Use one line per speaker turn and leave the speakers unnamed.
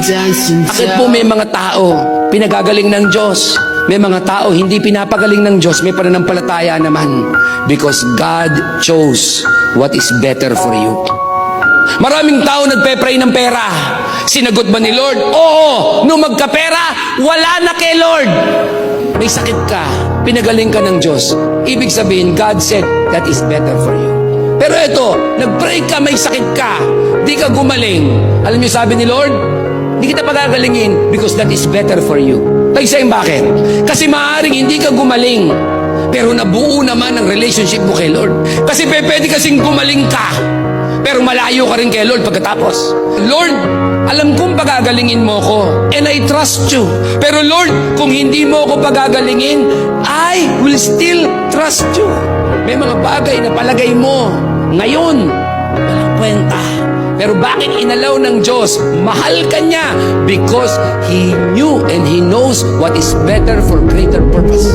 Bakit po may mga tao pinagagaling ng Diyos? May mga tao hindi pinapagaling ng Diyos, may pananampalataya naman. Because God chose what is better for you. Maraming tao nagpe-pray ng pera. Sinagot ba ni Lord? Oo. Nung magkapera, wala na kay Lord. May sakit ka, pinagaling ka ng Diyos. Ibig sabihin, God said, that is better for you. Pero ito, nag-pray ka, may sakit ka, di ka gumaling. Alam niyo sabi ni Lord, di kita pagagalingin because that is better for you. Tagsayin bakit? Kasi maaaring hindi ka gumaling, pero nabuo naman ang relationship mo kay Lord. Kasi pwede kasing gumaling ka, pero malayo ka rin kay Lord pagkatapos. Lord, alam kong pagagalingin mo ko, and I trust you. Pero Lord, kung hindi mo ko pagagalingin, I will still trust you. May mga bagay na palagay mo ngayon, walang kwenta. Pero bakit inalaw ng Diyos? Mahal ka niya because He knew and He knows what is better for greater purpose.